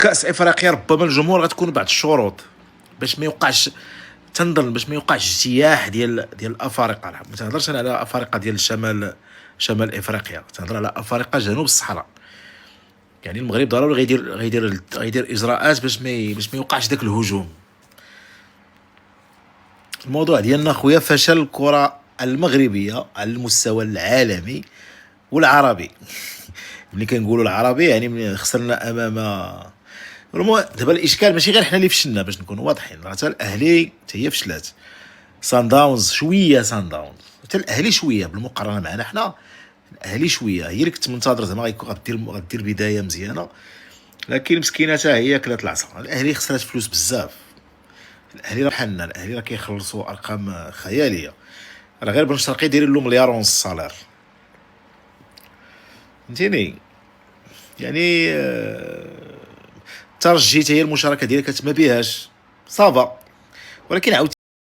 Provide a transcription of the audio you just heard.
كاس افريقيا ربما الجمهور غتكون بعض الشروط باش ما يوقعش، تنظن باش ما يوقعش اجتياح ديال الافارقه. ما تهضرش انا على افارقه ديال شمال افريقيا، تهضر على افارقه جنوب الصحراء. يعني المغرب ضروري غيدير اجراءات باش ما يوقعش داك الهجوم. الموضوع ديالنا خويا فشل الكره المغربيه على المستوى العالمي والعربي. ملي كنقولوا العربي يعني خسرنا امام دابا الاشكال ماشي غير حنا اللي فشلنا، باش نكونوا واضحين، راه حتى الاهلي حتى هي فشلات، سان داونز شويه، سان داونز حتى الاهلي شويه بالمقارنه معنا حنا. الاهلي شويه هي اللي كنت منتظر زعما غدير بدايه مزيانه، لكن مسكينه حتى هي كلات العصا. الاهلي خسرات فلوس بزاف، الاهلي راه بحالنا، الاهلي راه كيخلصوا ارقام خياليه، راه غير بن شرقي دايرين له مليار ونص صالير، فهمتيني. يعني الترجي حتى هي المشاركه ديالها كتما بيهاش صافا، ولكن عاود